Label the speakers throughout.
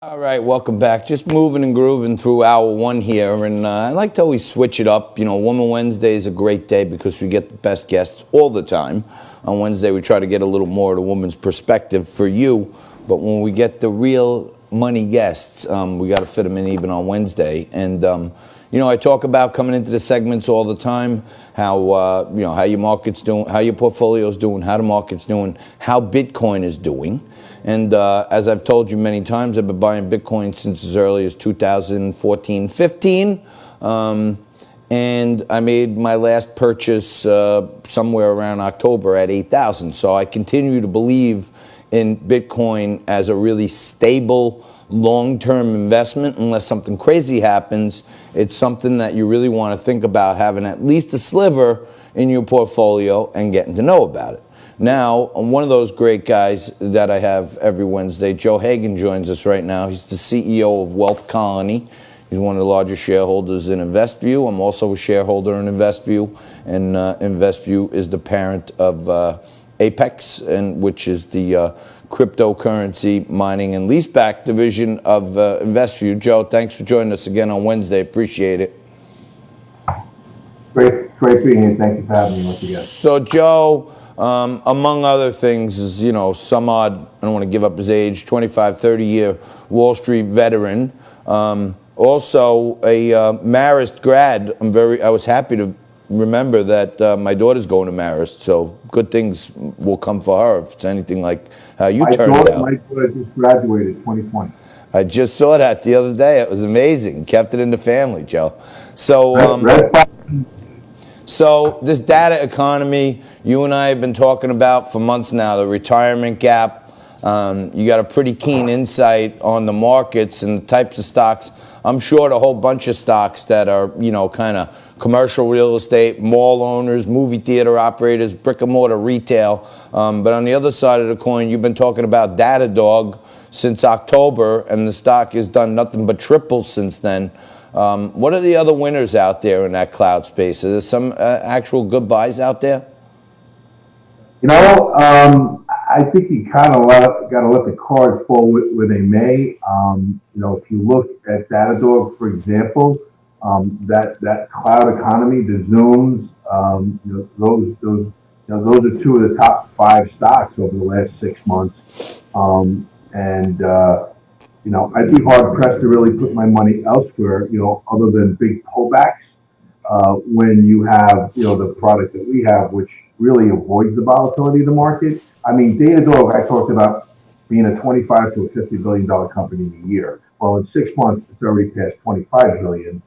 Speaker 1: All right, welcome back. Just moving and grooving through hour one here, and I like to always switch it up. You know, Woman Wednesday is a great day because we get the best guests all the time. On Wednesday, we try to get a little more of the woman's perspective for you, but when we get the real money guests, we got to fit them in even on Wednesday. And you know, I talk about coming into the segments all the time, how how your market's doing, how your portfolio's doing, how the market's doing, how Bitcoin is doing. And as I've told you many times, I've been buying Bitcoin since as early as 2014, 15. And I made my last purchase somewhere around October at 8,000. So I continue to believe in Bitcoin as a really stable, long-term investment. Unless something crazy happens, it's something that you really want to think about having at least a sliver in your portfolio and getting to know about it. Now, one of those great guys that I have every Wednesday, Joe Hagan, joins us right now. He's the CEO of Wealth Colony. He's one of the largest shareholders in InvestView. I'm also a shareholder in InvestView, and InvestView is the parent of Apex, which is the cryptocurrency mining and leaseback division of InvestView. Joe, thanks for joining us again on Wednesday. Appreciate it.
Speaker 2: Great being here. Thank you for having me once again.
Speaker 1: So, Joe, among other things, is, you know, some odd, I don't want to give up his age, 25, 30-year Wall Street veteran. Also a Marist grad. I was happy to remember that my daughter's going to Marist, so good things will come for her if it's anything like how you turned out.
Speaker 2: My daughter just graduated 2020.
Speaker 1: I just saw that the other day. It was amazing. Kept it in the family, Joe. So, So this data economy, you and I have been talking about for months now, the retirement gap. You got a pretty keen insight on the markets and the types of stocks. I'm short a whole bunch of stocks that are, you know, kind of commercial real estate, mall owners, movie theater operators, brick and mortar retail. But on the other side of the coin, you've been talking about Datadog since October, and the stock has done nothing but triple since then. What are the other winners out there in that cloud space? Are there some actual good buys out there?
Speaker 2: You know, I think you kind of got to let the cards fall where they may. You know, if you look at Datadog, for example, that cloud economy, the Zooms, you know, those are two of the top 5 stocks over the last 6 months. You know, I'd be hard pressed to really put my money elsewhere, you know, other than big pullbacks, when you have, you know, the product that we have, which really avoids the volatility of the market. I mean, Datadog, I talked about being a $25 to a $50 billion company in a year. Well, in 6 months, it's already passed $25 billion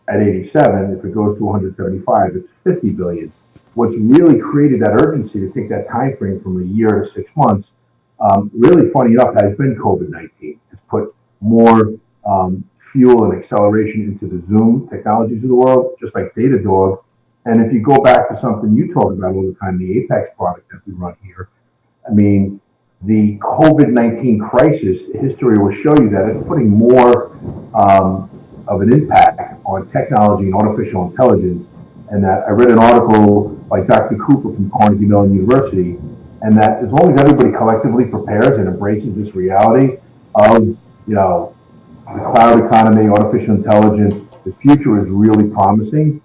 Speaker 2: at 87. If it goes to 175, it's $50 billion. What's really created that urgency to take that time frame from a year to 6 months, really funny enough, has been COVID-19. It's put more fuel and acceleration into the Zoom technologies of the world, just like Datadog. And if you go back to something you talk about all the time, the Apex product that we run here, I mean, the COVID-19 crisis, history will show you that it's putting more of an impact on technology and artificial intelligence. And that I read an article by Dr. Cooper from Carnegie Mellon University, and that as long as everybody collectively prepares and embraces this reality of, you know, the cloud economy, artificial intelligence, the future is really promising.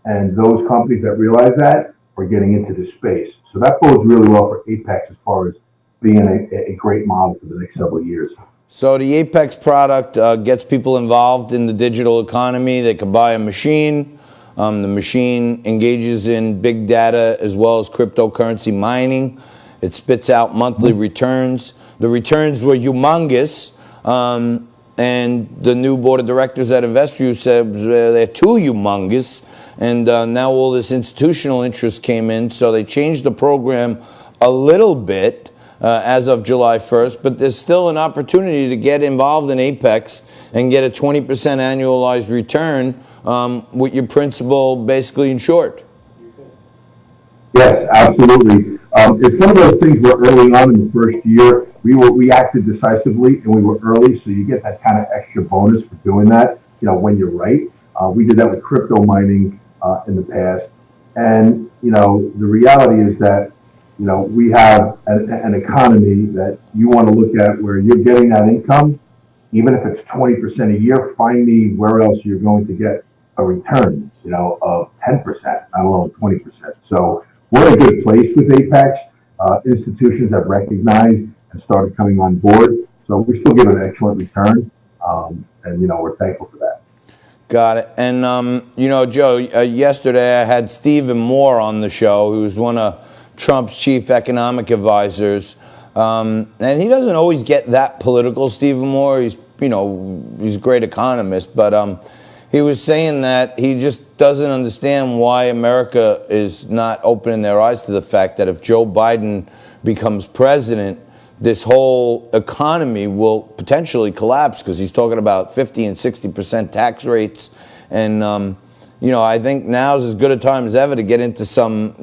Speaker 2: And those companies that realize that are getting into this space. So that bodes really well for Apex as far as being a great model for the next several years.
Speaker 1: So the Apex product gets people involved in the digital economy. They can buy a machine. The machine engages in big data as well as cryptocurrency mining. It spits out monthly returns. The returns were humongous. And the new board of directors at InvestView said they're too humongous. And now all this institutional interest came in, so they changed the program a little bit as of July 1st, but there's still an opportunity to get involved in Apex and get a 20% annualized return with your principal basically insured.
Speaker 2: Yes, absolutely. It's one of those things where early on in the first year, we acted decisively and we were early, so you get that kind of extra bonus for doing that, you know, when you're right. We did that with crypto mining in the past. And, you know, the reality is that, you know, we have an economy that you want to look at where you're getting that income even if it's 20% a year, find me where else you're going to get a return, of 10%, not alone 20%. So we're in a good place with Apex. Institutions have recognized and started coming on board. So we still give an excellent return, and we're thankful for that.
Speaker 1: Got it. And, Joe, yesterday I had Stephen Moore on the show, who's one of Trump's chief economic advisors. And he doesn't always get that political, Stephen Moore. He's a great economist. But he was saying that he just doesn't understand why America is not opening their eyes to the fact that if Joe Biden becomes president, this whole economy will potentially collapse, because he's talking about 50 and 60% tax rates. And, I think now's as good a time as ever to get into some,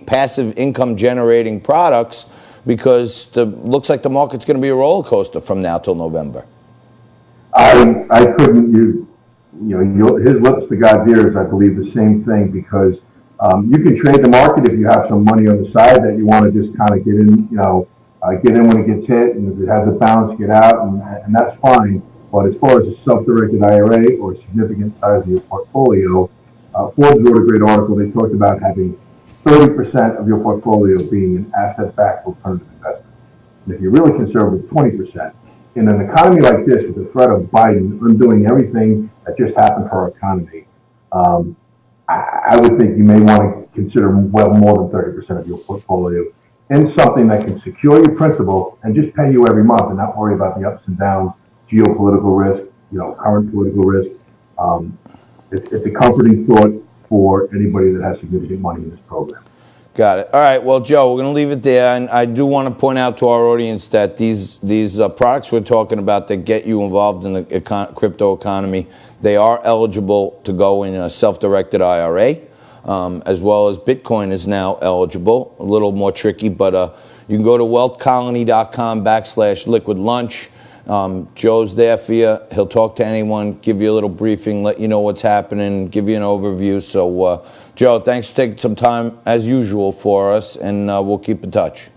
Speaker 1: passive income generating products, because looks like the market's going to be a roller coaster from now till November.
Speaker 2: I couldn't, his lips to God's ears, I believe the same thing, because you can trade the market if you have some money on the side that you want to just kind of get in, get in when it gets hit, and if it has a bounce, get out, and that's fine. But as far as a self-directed IRA or a significant size of your portfolio, Forbes wrote a great article. They talked about having 30% of your portfolio being in asset-backed alternative investments. And if you're really conservative, 20%. In an economy like this, with the threat of Biden undoing everything that just happened for our economy, I would think you may want to consider well more than 30% of your portfolio in something that can secure your principal and just pay you every month, and not worry about the ups and downs, geopolitical risk, current political risk. It's a comforting thought for anybody that has significant money in this program.
Speaker 1: Got it. All right. Well, Joe, we're going to leave it there. And I do want to point out to our audience that these products we're talking about that get you involved in the crypto economy, they are eligible to go in a self-directed IRA, as well as Bitcoin is now eligible. A little more tricky, but you can go to wealthcolony.com/liquid lunch. Joe's there for you. He'll talk to anyone, give you a little briefing, let you know what's happening, give you an overview. So, Joe, thanks for taking some time, as usual, for us, and we'll keep in touch.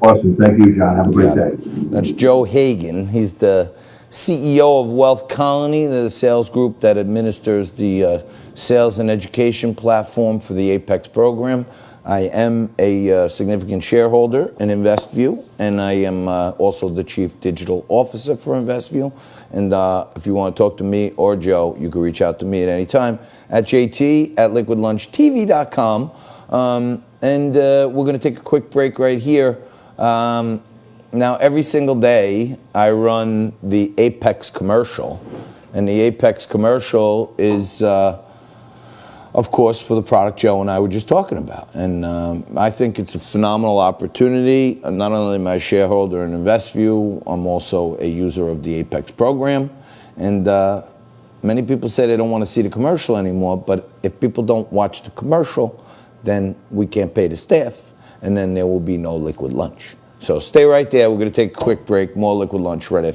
Speaker 2: Awesome. Thank you, John. Have a great day.
Speaker 1: That's Joe Hagan. He's the CEO of Wealth Colony, the sales group that administers the sales and education platform for the Apex program. I am a significant shareholder in InvestView, and I am also the Chief Digital Officer for InvestView. And if you want to talk to me or Joe, you can reach out to me at any time at jt@liquidlunchtv.com. And we're going to take a quick break right here. Now, every single day, I run the Apex commercial. And the Apex commercial is, of course, for the product Joe and I were just talking about. And I think it's a phenomenal opportunity. Not only am I a shareholder in InvestView, I'm also a user of the Apex program. And many people say they don't want to see the commercial anymore. But if people don't watch the commercial, then we can't pay the staff. And then there will be no liquid lunch. So stay right there. We're going to take a quick break. More liquid lunch right after.